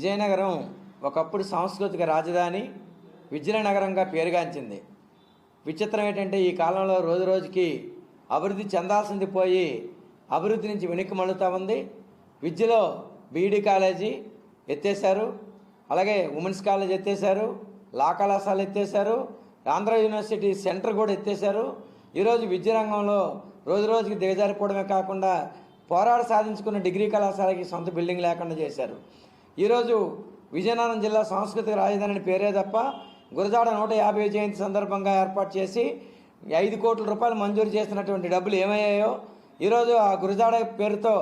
విజయనగరం ఒకప్పుడు సాంస్కృతిక రాజధాని, విజయనగరంగా పేరుగాంచింది. విచిత్రం ఏంటంటే ఈ కాలంలో రోజు రోజుకి అభివృద్ధి చెందాల్సింది పోయి అభివృద్ధి నుంచి వెనక్కి మళ్ళుతూ ఉంది. విద్యలో బీఈడీ కాలేజీ ఎత్తేసారు, అలాగే ఉమెన్స్ కాలేజ్ ఎత్తేసారు, లా కళాశాల ఎత్తేసారు, ఆంధ్ర యూనివర్సిటీ సెంటర్ కూడా ఎత్తేసారు. ఈరోజు విద్యా రంగంలో రోజు రోజుకి దిగజారిపోవడమే కాకుండా పోరాట సాధించుకున్న డిగ్రీ కళాశాలకి సొంత బిల్డింగ్ లేకుండా చేశారు. ఈరోజు విజయనగరం జిల్లా సాంస్కృతిక రాజధాని పేరే తప్ప గురజాడ 150 జయంతి సందర్భంగా ఏర్పాటు చేసి 5 కోట్ల రూపాయలు మంజూరు చేసినటువంటి డబ్బులు ఏమయ్యాయో, ఈరోజు ఆ గురజాడ పేరుతో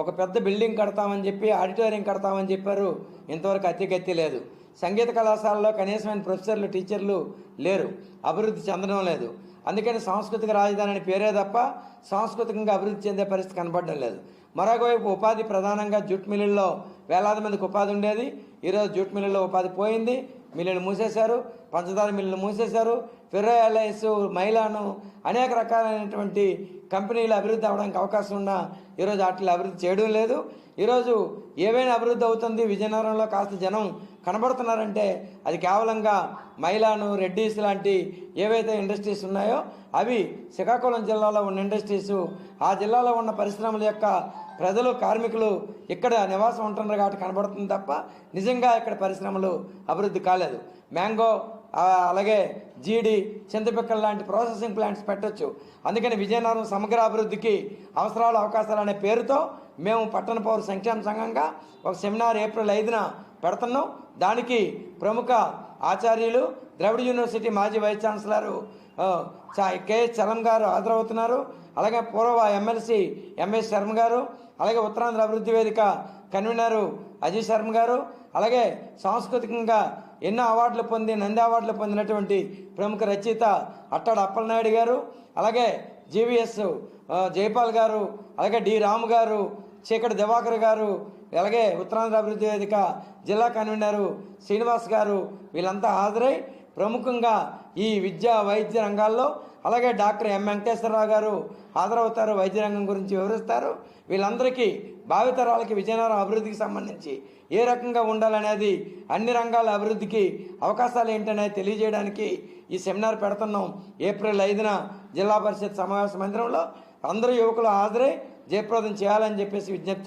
ఒక పెద్ద బిల్డింగ్ కడతామని చెప్పి ఆడిటోరియం కడతామని చెప్పారు. ఇంతవరకు అతిగతి లేదు. సంగీత కళాశాలలో కనీసమైన ప్రొఫెసర్లు టీచర్లు లేరు, అభివృద్ధి చెందడం లేదు. అందుకని సాంస్కృతిక రాజధాని పేరే తప్ప సాంస్కృతికంగా అభివృద్ధి చెందే పరిస్థితి కనపడడం లేదు. మరొకవైపు ఉపాధి ప్రధానంగా జూట్ మిల్లుల్లో వేలాది మందికి ఉపాధి ఉండేది. ఈరోజు జూట్ మిల్లుల్లో ఉపాధి పోయింది. మిల్లులు మూసేశారు, పంచదార మిల్లులు మూసేశారు, ఫెర్రోయాలైస్, మైలాను అనేక రకాలైనటువంటి కంపెనీలు అభివృద్ధి అవ్వడానికి అవకాశం ఉన్నా ఈరోజు వాటిని అభివృద్ధి చేయడం లేదు. ఈరోజు ఏవైనా అభివృద్ధి అవుతుంది, విజయనగరంలో కాస్త జనం కనబడుతున్నారంటే అది కేవలంగా మైలాను, రెడ్డీస్ లాంటి ఏవైతే ఇండస్ట్రీస్ ఉన్నాయో అవి శ్రీకాకుళం జిల్లాలో ఉన్న ఇండస్ట్రీసు. ఆ జిల్లాలో ఉన్న పరిశ్రమల యొక్క ప్రజలు, కార్మికులు ఇక్కడ నివాసం ఉంటున్నారు కాబట్టి కనబడుతుంది తప్ప నిజంగా ఇక్కడ పరిశ్రమలు అభివృద్ధి కాలేదు. మ్యాంగో, అలాగే జీడి, చింతపిక్కల లాంటి ప్రాసెసింగ్ ప్లాంట్స్ పెట్టచ్చు. అందుకని విజయనగరం సమగ్ర అభివృద్ధికి అవసరాలు, అవకాశాలు అనే పేరుతో మేము పట్టణ పౌర సంక్షేమ సంఘంగా ఒక సెమినార్ ఏప్రిల్ 5న పెడుతున్నాం. దానికి ప్రముఖ ఆచార్యులు, ద్రవిడ యూనివర్సిటీ మాజీ వైస్ ఛాన్సలర్ కెఎస్ చలం గారు హాజరవుతున్నారు. అలాగే పూర్వ ఎమ్మెల్సీ ఎంఎస్ శర్మ గారు, అలాగే ఉత్తరాంధ్ర అభివృద్ధి వేదిక కన్వీనరు అజయ్ శర్మ గారు, అలాగే సాంస్కృతికంగా ఎన్నో అవార్డులు పొంది, నంది అవార్డులు పొందినటువంటి ప్రముఖ రచయిత అట్టాడు అప్పలనాయుడు గారు, అలాగే జీవీఎస్ జైపాల్ గారు, అలాగే డి రాము గారు, చీకటి దివాకర్ గారు, అలాగే ఉత్తరాంధ్ర అభివృద్ధి వేదిక జిల్లా కన్వీనరు శ్రీనివాస్ గారు, వీళ్ళంతా హాజరై ప్రముఖంగా ఈ విద్యా వైద్య రంగాల్లో, అలాగే డాక్టర్ ఎం వెంకటేశ్వరరావు గారు హాజరవుతారు, వైద్య రంగం గురించి వివరిస్తారు. వీళ్ళందరికీ భావితరాలకి విజయనగరం అభివృద్ధికి సంబంధించి ఏ రకంగా ఉండాలనేది, అన్ని రంగాల అభివృద్ధికి అవకాశాలు ఏంటనేది తెలియజేయడానికి ఈ సెమినార్ పెడుతున్నాం. ఏప్రిల్ 5న జిల్లా పరిషత్ సమావేశ మందిరంలో అందరూ యువకులు హాజరై జయప్రదం చేయాలని చెప్పేసి విజ్ఞప్తి చేస్తారు.